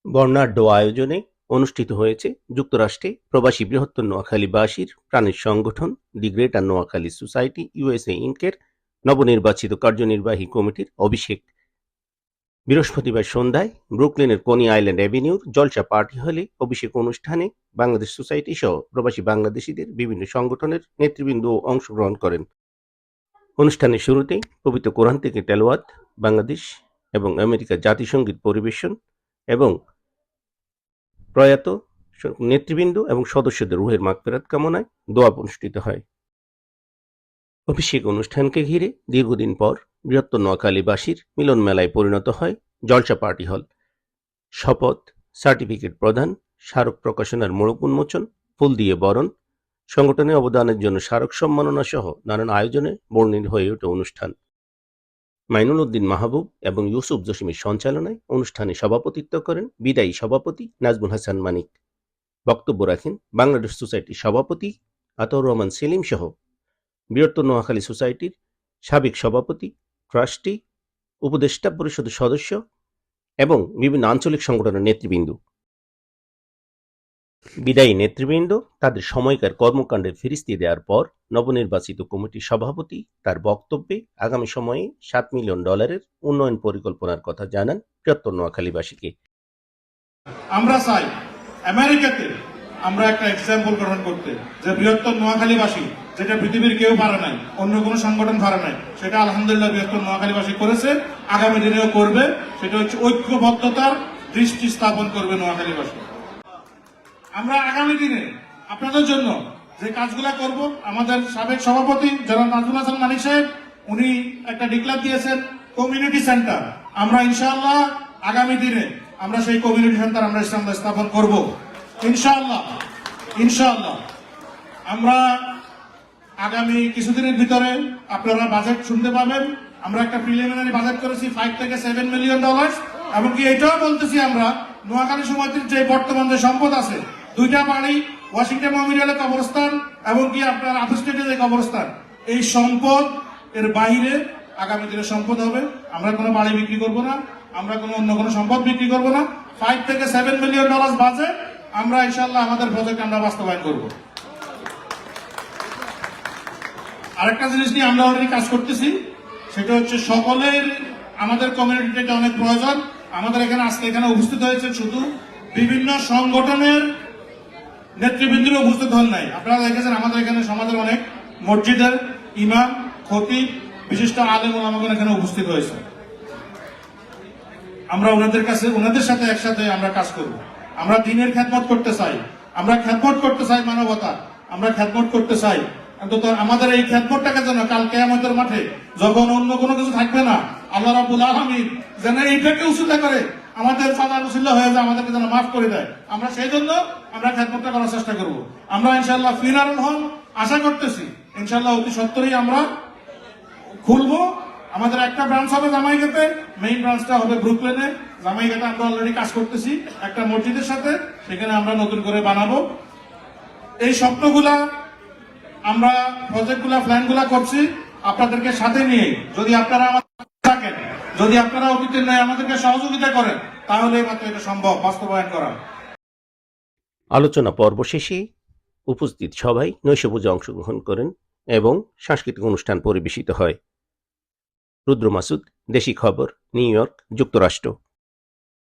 বর্ণাঢ্য আয়োজনে অনুষ্ঠিত হয়েছে যুক্তরাষ্ট্রে প্রবাসী বৃহত্তর নোয়াখালীবাসীর প্রাণের সংগঠন the greater Noakhali society USA ইনকের নবনির্বাচিত কার্যনির্বাহী কমিটির অভিষেক। বৃহস্পতিবার সন্ধ্যায় ব্রুকলিনের কনি আইল্যান্ড অ্যাভিনিউর জলসা পার্টি হলে অভিষেক অনুষ্ঠানে বাংলাদেশ সোসাইটি সহ প্রবাসী বাংলাদেশিদের বিভিন্ন সংগঠনের নেতৃবৃন্দ অংশগ্রহণ করেন। অনুষ্ঠানের শুরুতেই পবিত্র কোরআন থেকে তেলাওয়াত, বাংলাদেশ এবং আমেরিকার জাতিসংগীত পরিবেশন এবং প্রয়াত নেতৃবৃন্দ এবং সদস্যদের রুহের মাগফিরাত কামনায় দোয়া অনুষ্ঠিত হয়। অভিষেক অনুষ্ঠানকে ঘিরে দীর্ঘদিন পর বৃহত্তর নোয়াখালীবাসীর মিলন মেলায় পরিণত হয় জলসা পার্টি হল। শপথ, সার্টিফিকেট প্রদান, স্মারক প্রকাশনার মোড়ক উন্মোচন, ফুল দিয়ে বরণ, সংগঠনের অবদানের জন্য স্মারক সম্মাননা সহ নানান আয়োজনে বর্ণিল হয়ে ওঠে অনুষ্ঠান। মাইনুল উদ্দিন মাহবুব এবং ইউসুফ জসিমের সঞ্চালনায় অনুষ্ঠানে সভাপতিত্ব করেন বিদায়ী সভাপতি নাজমুল হাসান মানিক। বক্তব্য রাখেন বাংলাদেশ সোসাইটির সভাপতি আতাউর রহমান সেলিম সহ বৃহত্তর নোয়াখালী সোসাইটির সাবেক সভাপতি, ট্রাস্টি, উপদেষ্টা পরিষদের সদস্য এবং বিভিন্ন আঞ্চলিক সংগঠনের নেতৃবৃন্দ। বিদায়ী নেতৃবৃন্দ তাদের সময়কার কর্মকাণ্ডের ফিরিস্তি দেওয়ার পর নবনির্বাচিত কমিটির সভাপতি তার বক্তব্যে আগামী সময়ে $7 মিলিয়ন উন্নয়ন পরিকল্পনার কথা জানান বৃহত্তর নোয়াখালীবাসীকে। আমরা চাই আমেরিকাতে আমরা একটা এক্সাম্পল গ্রহণ করতে, যে বৃহত্তর নোয়াখালীবাসী যেটা পৃথিবীর কেউ পারে নাই, অন্য কোনো সংগঠন পারে নাই, সেটা আলহামদুলিল্লাহ বৃহত্তর নোয়াখালীবাসী করেছে, আগামী দিনেও করবে। সেটা হচ্ছে ঐক্যবদ্ধতার দৃষ্টি স্থাপন করবে নোয়াখালীবাসী। আমরা আগামী দিনে আপনাদের জন্য যে কাজগুলা করব, আমাদের সাবেক সভাপতি জনাব নাজমুল হাসান মানিক সাহেব উনি একটা ডিক্লার দিয়েছেন কমিউনিটি সেন্টার। আমরা ইনশাআল্লাহ আগামী দিনে আমরা সেই কমিউনিটি সেন্টার আমরা স্থাপন করব ইনশাআল্লাহ। ইনশাআল্লাহ আমরা আগামী কিছুদিনের ভিতরে আপনারা বাজেট শুনতে পাবেন। আমরা একটা প্রিলিমিনারি বাজেট করেছি $5 থেকে $7 মিলিয়ন। এমনকি এটাও বলতেছি আমরা নোয়াখালী সমিতির যে বর্তমান যে সম্পদ আছে, 2টা বাড়ি, ওয়াশিংটন মেমোরিয়ালের কবরস্থান এবং কি আপনার আফস্টেটের যে কবরস্থান, এই সম্পদ এর বাইরে আগামী দিনে সম্পদ হবে। আমরা কোনো বাড়ি বিক্রি করব না, আমরা কোনো অন্য কোনো সম্পদ বিক্রি করব না। $5 থেকে $7 মিলিয়ন বাজেট আমরা ইনশাআল্লাহ আমাদের প্রজেক্ট আমরা বাস্তবায়ন করব। আরেকটা জিনিস নিয়ে আমরা অলরেডি কাজ করতেছি, সেটা হচ্ছে সকলের আমাদের কমিউনিটিতে অনেক প্রয়োজন। আমাদের এখানে আজকে এখানে উপস্থিত হয়েছে শুধু বিভিন্ন সংগঠনের নেতৃবৃন্দরা উপস্থিত হন নাই। আপনারা দেখেছেন আমাদের এখানে সমাজের অনেক মসজিদের ইমাম, খতিব, বিশিষ্ট আলেম ওলামাগণ এখানে উপস্থিত হয়েছে। আমরা ওনাদের সাথে একসাথে আমরা কাজ করব। আমরা দিনের খেদমত করতে চাই, আমরা খেদমত করতে চাই মানবতা, আমরা খেদমত করতে চাই। অন্তত আমাদের এই খেদমতটাকে যেন কাল কিয়ামতের মাঠে যখন অন্য কোনো কিছু থাকবে না, আল্লাহ রাব্বুল আলামিন যেন এইটাকে উসিলা করে আমাদের সাদা উসিলা হয়ে যায়, আমাদেরকে যেন মাফ করে দেয়। আমরা সেই জন্য আমরা খেদমতটা করার চেষ্টা করব। আমরা ইনশাআল্লাহ ফিনারুল হল আশা করতেছি ইনশাআল্লাহ অতি সত্তরই আমরা খুলবো। আমাদের একটা ব্রাঞ্চ হবে জামাইগাতে, মেইন ব্রাঞ্চটা হবে ব্রুকলিনে। জামাইগাতে আমরা অলরেডি কাজ করতেছি একটা মসজিদের সাথে, সেখানে আমরা নতুন করে বানাবো। এই স্বপ্নগুলা আমরা প্রজেক্টগুলা প্ল্যানগুলা করছি আপনাদেরকে সাথে নিয়ে। যদি আপনারা আমাদের থাকেন, যদি আপনারা অতীতের ন্যায় আমাদেরকে সহযোগিতা করেন, তাহলে মাত্র এটা সম্ভব বাস্তবায়ন করা। আলোচনা পর্ব শেষে উপস্থিত সবাই নৈশভোজে অংশগ্রহণ করেন এবং সাংস্কৃতিক অনুষ্ঠান পরিবেশিত হয়। রুদ্র মাসুদ, দেশি খবর, নিউ ইয়র্ক, যুক্তরাষ্ট্র।